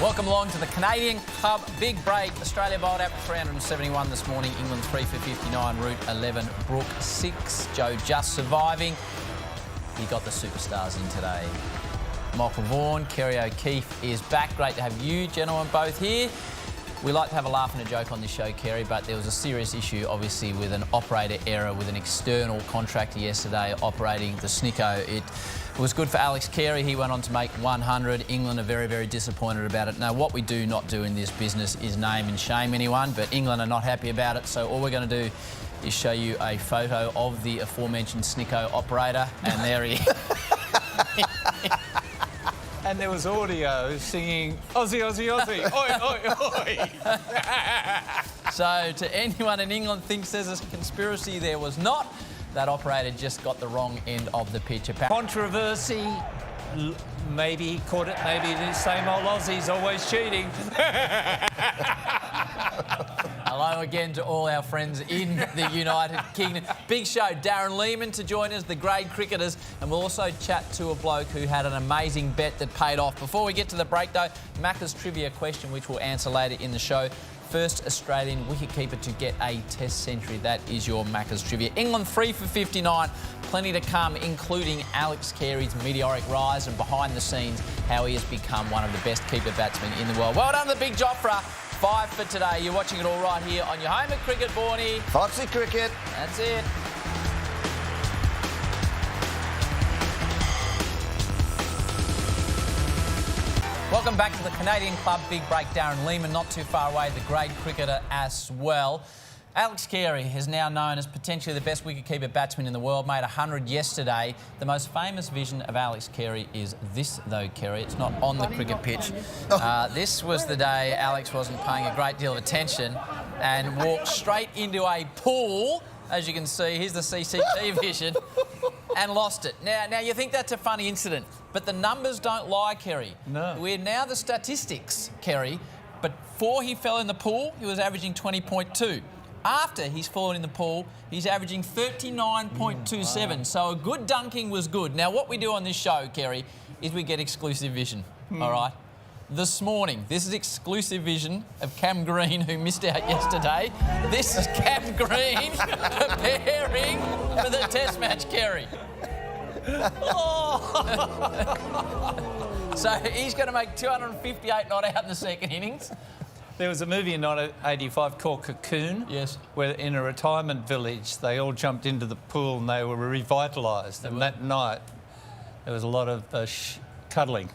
Welcome along to the Canadian Club Big Break. Australia bowled out for 371 this morning. England 3 for 59. Root 11. Brook 6. Joe just surviving. He got the superstars in today. Michael Vaughan, Carey O'Keefe is back. Great to have you gentlemen both here. We like to have a laugh and a joke on this show, Carey, but there was a serious issue, obviously, with an operator error with an external contractor yesterday operating the Snicko. It was good for Alex Carey. He went on to make 100. England are very, very disappointed about it. Now, what we do not do in this business is name and shame anyone, but England are not happy about it, so all we're going to do is show you a photo of the aforementioned Snicko operator, and there he is. And there was audio singing, Aussie, Aussie, Aussie, oi, oi, oi. So to anyone in England thinks there's a conspiracy, there was not. That operator just got the wrong end of the pitch. Controversy, maybe he caught it, maybe the same old Aussies always cheating. Hello again to all our friends in the United Kingdom. Big show, Darren Lehmann to join us, the grade cricketers, and we'll also chat to a bloke who had an amazing bet that paid off. Before we get to the break though, Macca's trivia question, which we'll answer later in the show. First Australian wicketkeeper to get a Test century. That is your Macca's trivia. England 3 for 59. Plenty to come, including Alex Carey's meteoric rise and behind the scenes how he has become one of the best keeper batsmen in the world. Well done to the Big Joffre. 5 for today. You're watching it all right here on your home of cricket, Bornie. Foxy Cricket. That's it. Welcome back to the Canadian Club Big Break. Darren Lehmann, not too far away, the grade cricketer as well. Alex Carey is now known as potentially the best wicketkeeper batsman in the world, made 100 yesterday. The most famous vision of Alex Carey is this, though, Carey. It's not on the cricket pitch. This was the day Alex wasn't paying a great deal of attention and walked straight into a pool, as you can see. Here's the CCTV vision, and lost it. Now you think that's a funny incident, but the numbers don't lie, Carey. No. We're now the statistics, Carey, but before he fell in the pool, he was averaging 20.2. After he's fallen in the pool, he's averaging 39.27. Wow. So a good dunking was good. Now, what we do on this show, Carey, is we get exclusive vision, all right? This morning, this is exclusive vision of Cam Green, who missed out yesterday. This is Cam Green preparing for the Test match, Carey. So he's going to make 258 not out in the second innings. There was a movie in 1985 called Cocoon. Yes. Where in a retirement village, they all jumped into the pool and they were revitalised. And that night, there was a lot of cuddling.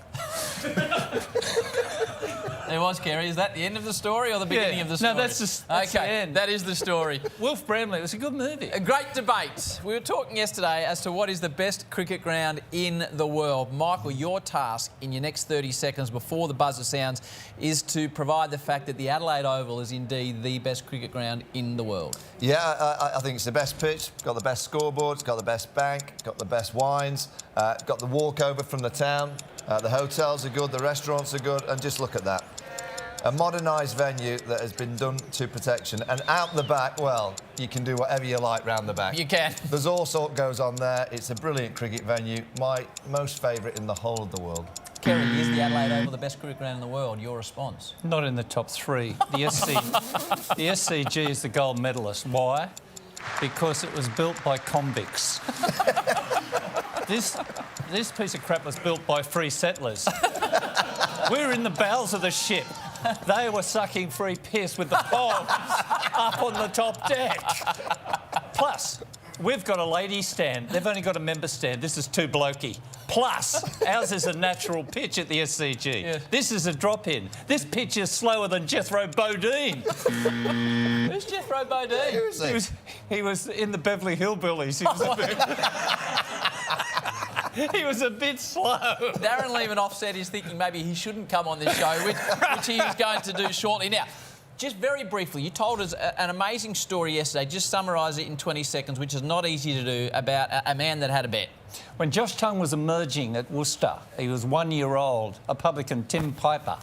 There was, Carey. Is that the end of the story or the beginning of the story? No, that's the end. That is the story. Wilf Bramley, it was a good movie. A great debate. We were talking yesterday as to what is the best cricket ground in the world. Michael, your task in your next 30 seconds before the buzzer sounds is to provide the fact that the Adelaide Oval is indeed the best cricket ground in the world. Yeah, I think it's the best pitch. It's got the best scoreboard. It's got the best bank. It's got the best wines. It's got the walkover from the town. The hotels are good. The restaurants are good. And just look at that. A modernised venue that has been done to perfection. And out the back, well, you can do whatever you like round the back. You can. There's all sorts goes on there. It's a brilliant cricket venue. My most favourite in the whole of the world. Carey, is the Adelaide Oval the best cricket ground in the world? Your response? Not in the top 3. The SCG is the gold medalist. Why? Because it was built by convicts. This piece of crap was built by free settlers. We were in the bowels of the ship. They were sucking free piss with the pogs up on the top deck. Plus, we've got a ladies' stand. They've only got a member stand. This is too blokey. Plus, ours is a natural pitch at the SCG. Yeah. This is a drop-in. This pitch is slower than Jethro Bodine. Who's Jethro Bodine? Who is he? He was in the Beverly Hillbillies. He was a bit slow. Darren Lehmann offset his thinking maybe he shouldn't come on this show, which he is going to do shortly. Now, just very briefly, you told us an amazing story yesterday. Just summarise it in 20 seconds, which is not easy to do, about a man that had a bet. When Josh Tongue was emerging at Worcester, he was 1 year old. A publican, Tim Piper,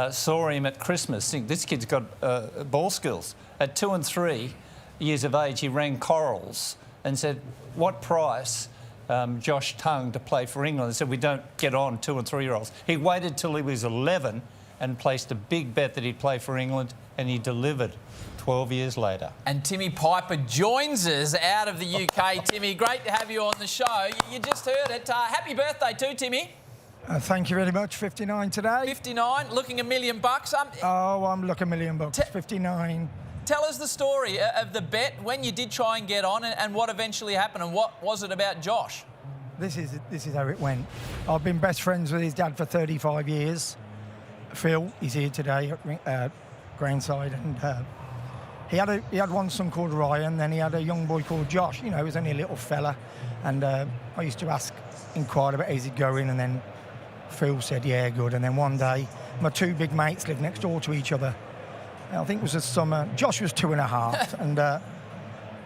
saw him at Christmas. Think, this kid's got ball skills. At 2 and 3 years of age, he rang Corals and said, what price Josh Tongue to play for England? They said, we don't get on 2 and 3 year olds. He waited till he was 11 and placed a big bet that he'd play for England, and he delivered 12 years later. And Timmy Piper joins us out of the UK. Timmy, great to have you on the show. You just heard it. Happy birthday too, Timmy. Thank you very much. 59 today. 59, looking $1 million. Oh, I'm looking $1 million. 59. Tell us the story of the bet, when you did try and get on, and what eventually happened, and what was it about Josh? This is how it went. I've been best friends with his dad for 35 years. Phil, he's here today at Groundside, and he had one son called Ryan, then he had a young boy called Josh. You know, he was only a little fella, and I used to inquire about how's it going, and then Phil said, yeah, good. And then one day, my two big mates lived next door to each other. I think it was the summer. Josh was 2.5, and I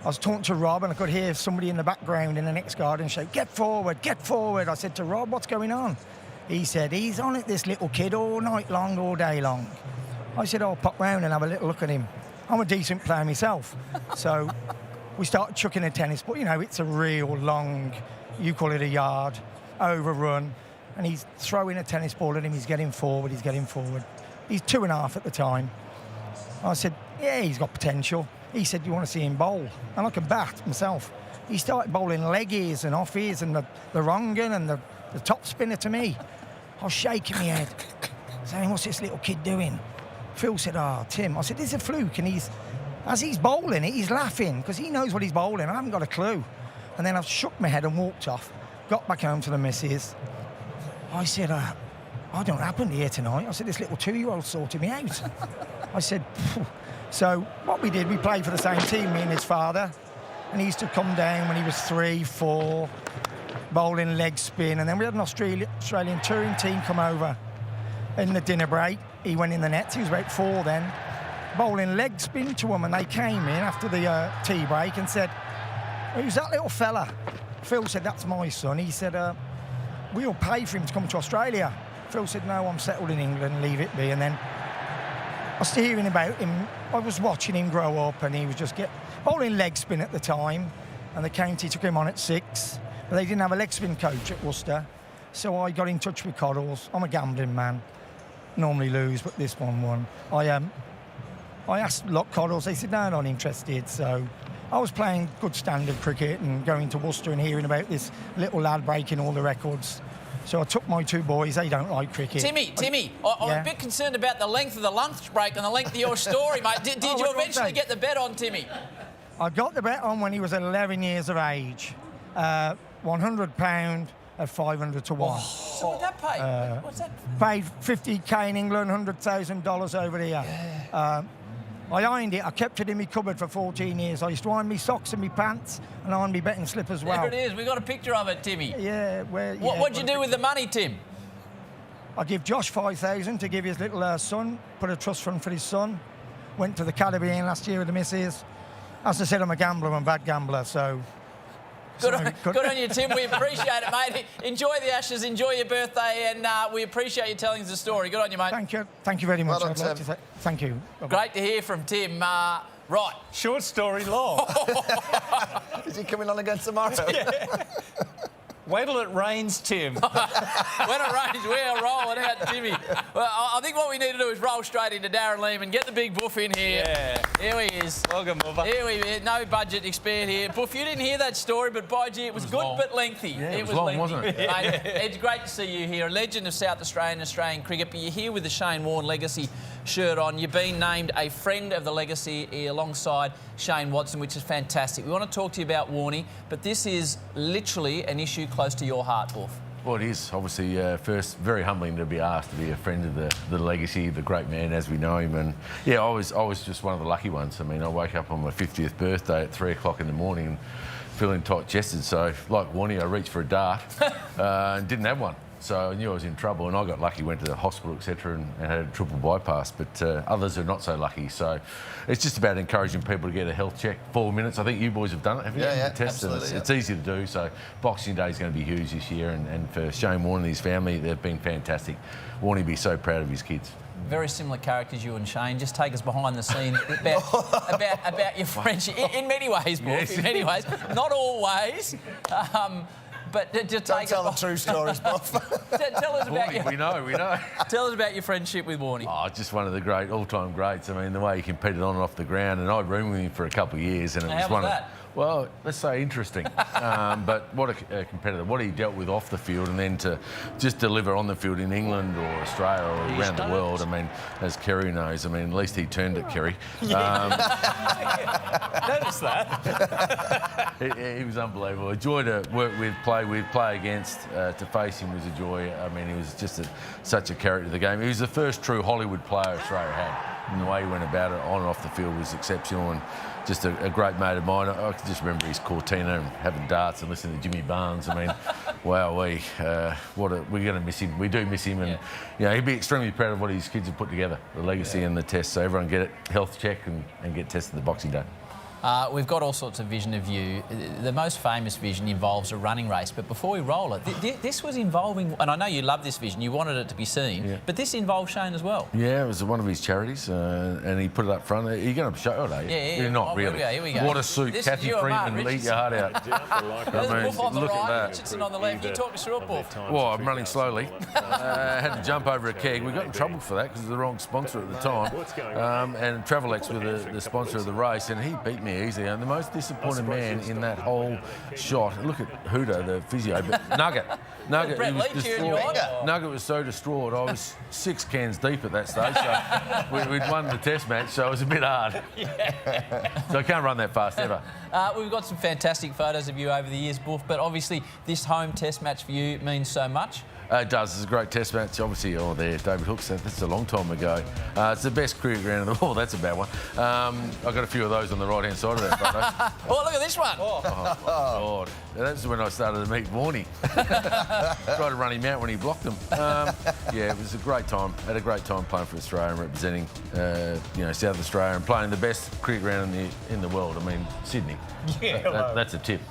was talking to Rob, and I could hear somebody in the background in the next garden shout, get forward, get forward. I said to Rob, what's going on? He said, he's on it, this little kid, all night long, all day long. I said, I'll pop round and have a little look at him. I'm a decent player myself. So we started chucking a tennis ball. You know, it's a real long, you call it a yard, overrun, and he's throwing a tennis ball at him. He's getting forward, he's getting forward. He's 2.5 at the time. I said, yeah, he's got potential. He said, you want to see him bowl? And I can bat myself. He started bowling leg ears and off ears and the wrong un and the top spinner to me. I was shaking my head, saying, what's this little kid doing? Phil said, Tim. I said, this is a fluke. And as he's bowling it, he's laughing because he knows what he's bowling. I haven't got a clue. And then I shook my head and walked off, got back home to the missus. I said, I don't happen here tonight. I said, this little 2-year-old sorted me out. I said, phew. So what we did, we played for the same team, me and his father. And he used to come down when he was 3, 4, bowling leg spin. And then we had an Australian touring team come over in the dinner break. He went in the nets, he was about 4 then, bowling leg spin to him. And they came in after the tea break and said, who's that little fella? Phil said, that's my son. He said, we'll pay for him to come to Australia. Phil said, no, I'm settled in England, leave it be. And then I was hearing about him. I was watching him grow up, and he was just bowling leg spin at the time. And the county took him on at 6, but they didn't have a leg spin coach at Worcester. So I got in touch with Coddles. I'm a gambling man. Normally lose, but this one won. I asked Coddles. They said, no, not interested. So I was playing good standard cricket and going to Worcester and hearing about this little lad breaking all the records. So I took my 2 boys. They don't like cricket. Timmy, I'm a bit concerned about the length of the lunch break and the length of your story, mate. Did you eventually get the bet on Timmy? I got the bet on when he was 11 years of age. £100 at 500 to 1. So what'd that pay? What's that? Paid $50K in England, $100,000 over here. Yeah. I ironed it. I kept it in my cupboard for 14 years. I used to iron my socks and my pants and iron my betting slip as well. There it is. We got a picture of it, Timmy. Yeah. What'd you do with the money, Tim? I give Josh $5,000 to give his little son, put a trust fund for his son. Went to the Caribbean last year with the missus. As I said, I'm a gambler, I'm a bad gambler, so... Good on you, Tim. We appreciate it, mate. Enjoy the Ashes, enjoy your birthday, and we appreciate you telling us the story. Good on you, mate. Thank you. Thank you very much. Well done, Tim. Thank you. Great to hear from Tim. Right. Short story long. Is he coming on again tomorrow? Yeah. Wait till it rains, Tim. When it rains, we are rolling out, Timmy. Well, I think what we need to do is roll straight into Darren Lehmann. Get the big Buff in here. Yeah. Here he is. Welcome, Buffer. Here we are. No budget expert here. Buff, you didn't hear that story, but by gee, it was good long. but lengthy. Yeah, it was long, lengthy. wasn't it? Mate, it's great to see you here. A legend of South Australian cricket, but you're here with the Shane Warne Legacy shirt on. You've been named a friend of the Legacy alongside Shane Watson, which is fantastic. We want to talk to you about Warney, but this is literally an issue close to your heart, Buff. Well, it is. Obviously, first, very humbling to be asked to be a friend of the Legacy, the great man as we know him. And, yeah, I was just one of the lucky ones. I mean, I woke up on my 50th birthday at 3 o'clock in the morning feeling tight-chested. So, like Warney, I reached for a dart and didn't have one. So I knew I was in trouble, and I got lucky, went to the hospital, etc., and had a triple bypass. But others are not so lucky. So it's just about encouraging people to get a health check. 4 minutes. I think you boys have done it, haven't you? Yeah, Tests, absolutely. and it's easy to do. So Boxing Day is going to be huge this year, and for Shane Warne and his family, they've been fantastic. Warney be so proud of his kids. Very similar characters, you and Shane. Just take us behind the scene about your friendship. In many ways, Buff, Yes. in many ways. Not always. But to Don't take tell the us, true stories, Buff. tell us about We know. tell us about your friendship with Warnie. Oh, just one of the great all-time greats. I mean, the way he competed on and off the ground, and I roomed with him for a couple of years, and it How was was one that? of. Well, let's say interesting. But what a competitor. What he dealt with off the field, and then to just deliver on the field in England or Australia or around the world. I mean, as Carey knows, I mean, at least he turned at Carey. Notice that. He was unbelievable. A joy to work with, play against. To face him was a joy. I mean, he was just such a character of the game. He was the first true Hollywood player Australia had. And the way he went about it on and off the field was exceptional, and just a great mate of mine. I can just remember his Cortina and having darts and listening to Jimmy Barnes. I mean, wow, we're going to miss him. We do miss him, and he'd be extremely proud of what his kids have put together, the legacy and the test. So everyone get it, health check, and get tested the Boxing Day. We've got all sorts of vision of you. The most famous vision involves a running race. But before we roll it, this was involving, and I know you love this vision, you wanted it to be seen, but this involved Shane as well. Yeah, it was one of his charities, and he put it up front. Are you going to show it, are you? Yeah. You're not really. Here we go. What a suit. This Kathy is you and Mark Freeman, eat your heart out. There's Wolf on the look right, at that. Richardson on the left. You talk us through it, Wolf. Well, I'm running slowly. Had to jump over a keg. We got in trouble for that because of the wrong sponsor at the time. And Travelex were the sponsor of the race, and he beat me easily. And the most disappointed man in that whole shot, look at Huda, the physio, but Nugget, Brett he was Lee cheering you distraught. on. Nugget was so distraught. I was 6 cans deep at that stage, so we'd won the test match, so it was a bit hard. So I can't run that fast ever. We've got some fantastic photos of you over the years, Wolf, but obviously this home test match for you means so much. It does. It's a great test match. Obviously, there, David Hooks, that's a long time ago. It's the best cricket ground in the world. That's a bad one. I've got a few of those on the right-hand side of that photo. Oh, look at this one. Oh, God. That's when I started to meet Warnie. Tried to run him out when he blocked them. It was a great time. Had a great time playing for Australia and representing, South Australia and playing the best cricket ground in the world. I mean, Sydney. Yeah, that's a tip.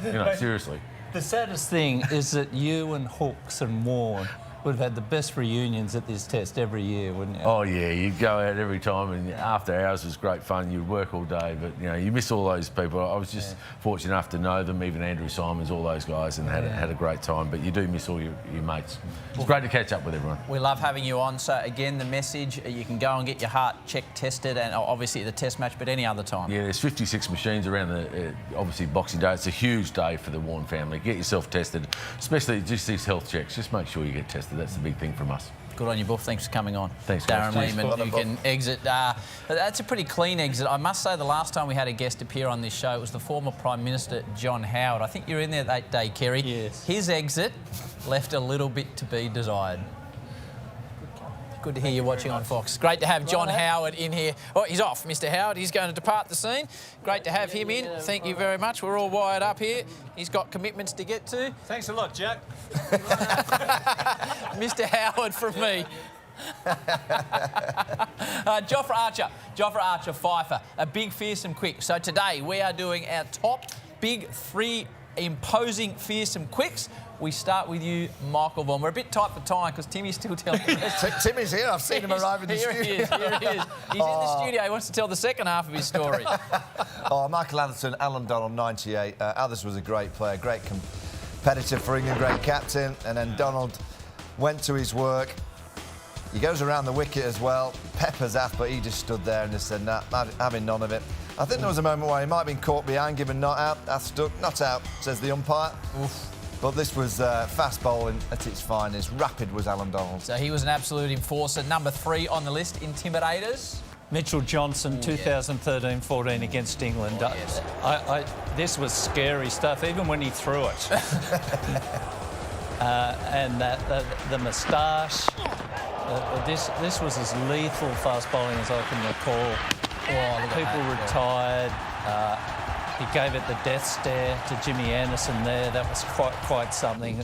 Seriously. The saddest thing is that you and Hooks and Vaughan would have had the best reunions at this test every year, wouldn't you? Oh, yeah, you'd go out every time, and after hours was great fun. You'd work all day, but, you miss all those people. I was just fortunate enough to know them, even Andrew Simons, all those guys, and had a great time. But you do miss all your mates. It's great to catch up with everyone. We love having you on. So, again, the message, you can go and get your heart checked, tested, and obviously at the test match, but any other time. Yeah, there's 56 machines around obviously, Boxing Day. It's a huge day for the Vaughan family. Get yourself tested, especially just these health checks. Just make sure you get tested. That's the big thing from us. Good on you, Buff. Thanks for coming on. Thanks, Darren guys. Lehmann. You can exit. That's a pretty clean exit. I must say the last time we had a guest appear on this show, it was the former Prime Minister, John Howard. I think you were in there that day, Carey. Yes. His exit left a little bit to be desired. Good to hear you watching on Fox. Great to have John Howard in here. Oh, he's off, Mr. Howard. He's going to depart the scene. Great to have him in. Thank you very much. We're all wired up here. He's got commitments to get to. Thanks a lot, Jack. Mr. Howard from me. Jofra Archer, Fifer, a big, fearsome quick. So today we are doing our top big 3 imposing, fearsome quicks. We start with you, Michael Vaughan. We're a bit tight for time because Timmy's still telling us. Timmy's here. I've seen him arrive in the studio. Here he is. He's in the studio. He wants to tell the second half of his story. Michael Atherton, Alan Donald, 98. Athers was a great player, great competitor for England, great captain. And then Donald went to his work. He goes around the wicket as well. Peppers Ath, but he just stood there and just said, nah, having none of it. I think there was a moment where he might have been caught behind, given not out. Ath stuck, not out, says the umpire. Oof. But this was fast bowling at its finest. Rapid was Alan Donald. So he was an absolute enforcer. Number 3 on the list, intimidators. Mitchell Johnson, 2013-14 against England. Oh, yes. This was scary stuff, even when he threw it. And the moustache. This was as lethal fast bowling as I can recall. People retired. He gave it the death stare to Jimmy Anderson there. That was quite something.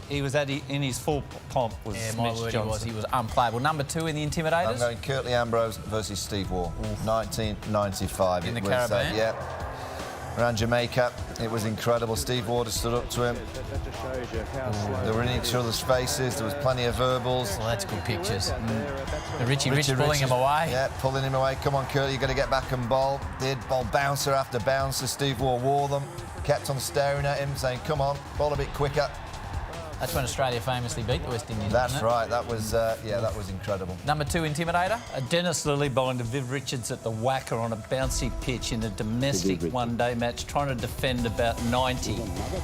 He was in his full pomp. Was Mitch Johnson. He was unplayable. Number 2 in the intimidators. I'm going Curtly Ambrose versus Steve Waugh, 1995. In the Caribbean. Around Jamaica, it was incredible. Steve Waugh stood up to him. They were in each other's faces. There was plenty of verbals. Well, that's good pictures. Richie Rich pulling him away. Yeah, pulling him away. Come on, Curtly, you've got to get back and bowl. Did bowl bouncer after bouncer. Steve Waugh wore them. kept on staring at him, saying, come on, ball a bit quicker. That's when Australia famously beat the West Indies. That's wasn't it? right. That was, that was incredible. Number 2 intimidator. Dennis Lilliebond and Viv Richards at the Wacker on a bouncy pitch in a domestic one-day match, trying to defend about 90.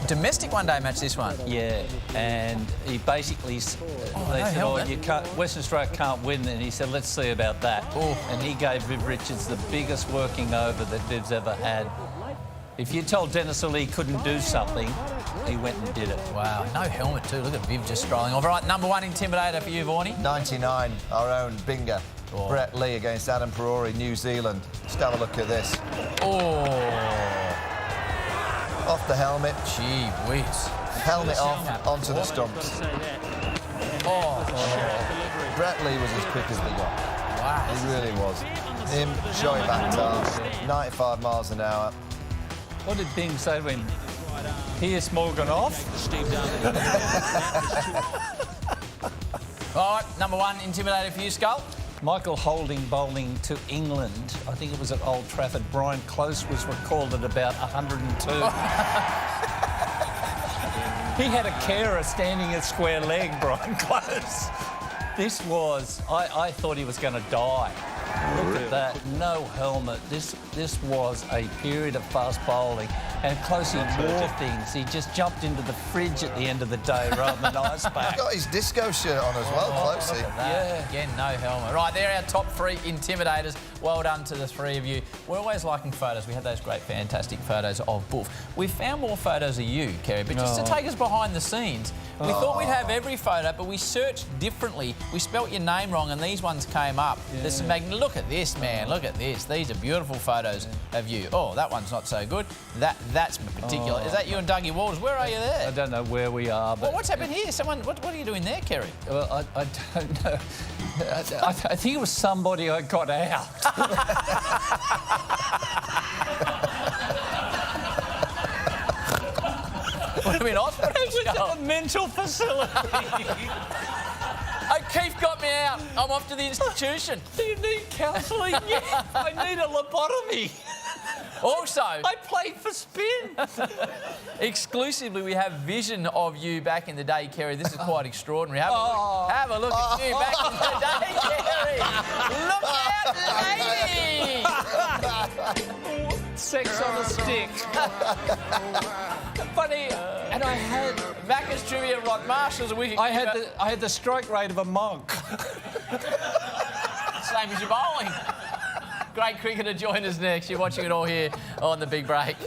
Domestic one-day match, this one. Yeah, and he basically, they said, helmet. you can't, Western Australia can't win, and he said, let's see about that. Oh. And he gave Viv Richards the biggest working over that Viv's ever had. If you told Dennis Lee couldn't do something, he went and did it. Wow, no helmet too. Look at Viv just strolling off. All right, number 1 intimidator for you, Vaughanie. 99, our own Binger. Oh. Brett Lee against Adam Perori, New Zealand. Just have a look at this. Oh, Off the helmet, gee whiz. helmet off, onto the stumps. Oh, Brett Lee was as quick as they got. wow. He really was. Him, showing back tar, 95 miles an hour. What did Bing say when Piers Morgan off? All right, number 1 intimidator for you, Skull. Michael Holding bowling to England. I think it was at Old Trafford. Brian Close was recalled at about 102. He had a carer standing at square leg, Brian Close. This was, I thought he was going to die. Look at that, no helmet. This was a period of fast bowling. And Close, he wore things. He just jumped into the fridge at the end of the day rather than ice pack. Got his disco shirt on as well, Closey. Yeah. Again, no helmet. Right, they're our top 3 intimidators. Well done to the 3 of you. We're always liking photos. We had those great, fantastic photos of Boof. We found more photos of you, Carey, but just to take us behind the scenes, we thought we'd have every photo, but we searched differently. We spelt your name wrong, and these ones came up. There's some look at this, man. Look at this. These are beautiful photos of you. Oh, that one's not so good. That's particular. Is that you and Dougie Waters? Where are you there? I don't know where we are, but... Well, what's happened here? What are you doing there, Carey? Well, I don't know. I think it was somebody I got out. What do you mean, hospital? It was at a mental facility. Oh, Keith got me out. I'm off to the institution. Do you need counselling? Yes, I need a lobotomy. Also, I played for spin. exclusively, we have vision of you back in the day, Carey. This is quite extraordinary. Have a look at you back in the day, Carey. Look out, lady! Sex on a stick. Funny, and I had Macca's trivia, Rod Marshall's a wicket. I had the strike rate of a monk. Same as your bowling. Great cricketer join us next. You're watching it all here on The Big Break.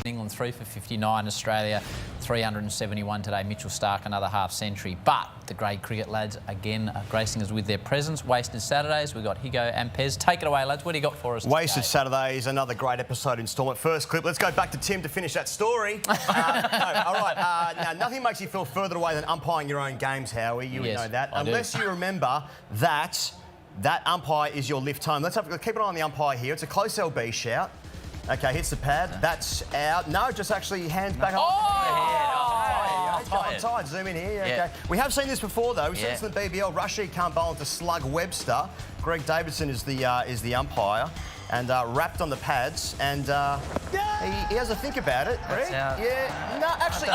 England 3 for 59, Australia 371 today. Mitchell Starc another half century. But the grade cricket lads again are gracing us with their presence. Wasted Saturdays. We've got Higo and Pez. Take it away, lads. What do you got for us Wasted today? Saturdays, another great episode instalment. First clip, let's go back to Tim to finish that story. All right. Now, nothing makes you feel further away than umpiring your own games, Howie. You would know that. Unless you remember that umpire is your lift home. Let's keep an eye on the umpire here. It's a close LB shout. Okay, hits the pad. That's out. No, just actually hands back up. Tired. Zoom in here. Yeah. Okay. We have seen this before, though. We've seen this in the BBL. Rashid can't bowl into Slug Webster. Greg Davidson is the umpire, and wrapped on the pads. And he has a think about it. Greg. Yeah. No, actually,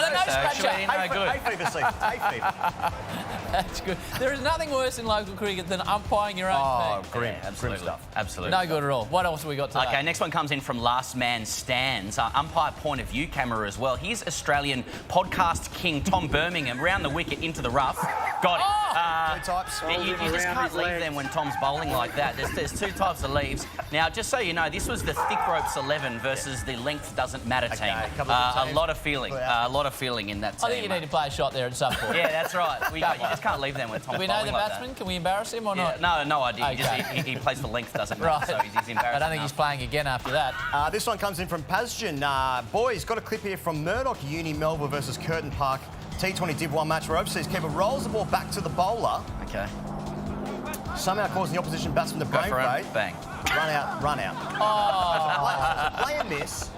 That's good. There is nothing worse in local cricket than umpiring your own team. Grim. Yeah, absolutely. Grim stuff. Absolutely. No good at all. What else have we got today? Okay, next one comes in from Last Man Stands, umpire point of view camera as well. Here's Australian podcast king Tom Birmingham round the wicket into the rough. Got it. Two types. You just can't leave them when Tom's bowling like that. There's 2 types of leaves. Now, just so you know, this was the thick ropes 11 versus the length doesn't matter team. A lot of feeling. A lot of feeling in that team. I think you need to play a shot there at some point. Yeah, that's right. You just can't leave them when Tom's Do we bowling know the like batsman? that. Can we embarrass him or not? Yeah, no idea. Okay. He plays for length, doesn't matter, so he's embarrassed. I don't think he's playing again after that. This one comes in from Pazjan. Boys, got a clip here from Murdoch Uni Melville versus Curtin Park. T20 Div 1 match where overseas keeper rolls the ball back to the bowler. Okay. Somehow causing the opposition batsman to brain for it. fade. Bang. Run out. Oh. Playing this,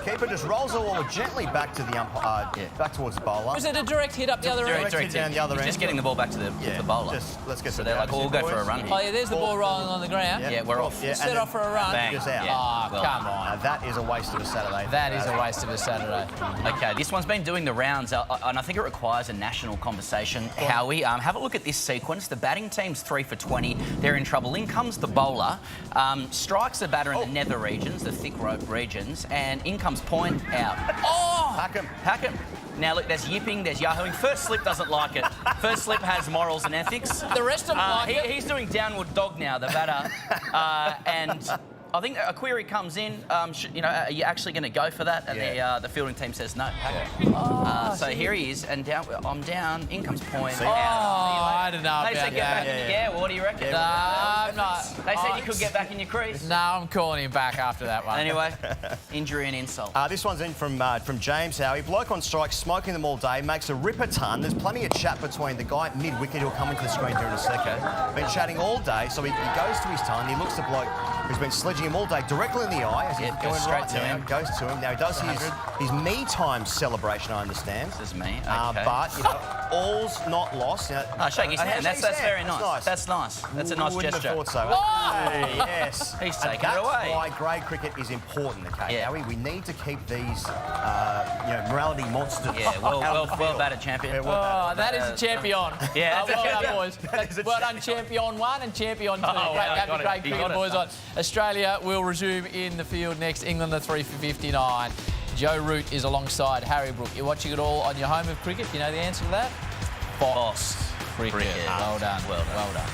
Keeper just rolls the ball gently back to the umpire, back towards the bowler. Was it a direct hit up the other end? Direct hit down the other end. Just getting the ball back to the bowler. Let's get so they're like, we'll go for a run here. Oh, yeah, there's the ball rolling on the ground. Yeah, we're off. Yeah, set off for a run. Bang. Just out. Oh, Well, come on. That is a waste of a Saturday. That is a waste of a Saturday. Okay, this one's been doing the rounds, and I think it requires a national conversation. Howie, have a look at this sequence. The batting team's 3 for 20. They're in trouble. In comes the bowler, strikes the batter in the nether regions, the thick rope regions, and in comes point out. Oh! Hack him. Now, look, there's yipping, there's yahooing. First Slip doesn't like it. First Slip has morals and ethics. The rest of them like it. He's doing downward dog now, the batter. And I think a query comes in, are you actually going to go for that? And the fielding team says no. So here he is, and I'm down, in comes point. I don't know They said about get back that. in. Yeah, well, what do you reckon? No, I'm not. They said you could get back in your crease. No, I'm calling him back after that one. Anyway, injury and insult. This one's in from James Howie. Bloke on strike, smoking them all day, makes a ripper ton. There's plenty of chat between the guy mid-wicket who'll come into the screen here in a second. Been chatting all day, so he goes to his ton. He looks at the bloke who's been sledging him all day directly in the eye as he's going right to him. Goes to him. Now, he does his me time celebration, I understand. This is me. Okay. But, all's not lost. Shake his hand. That's very nice. That's nice. That's a nice Wouldn't gesture. have thought so. Hey, yes. He's taking That's it away. why grade cricket is important, okay? Yeah. Howie, we need to keep these, morality monsters. Yeah, well batted, champion. Oh, that is a champion. Yeah, well that's done, boys. Well done, champion 1 and champion 2. Great cricket, boys. On. Australia will resume in the field next. England are 3 for 59. Joe Root is alongside Harry Brook. You're watching it all on your home of cricket. You know the answer to that? Fox Cricket. Cricket. Well done. Well done.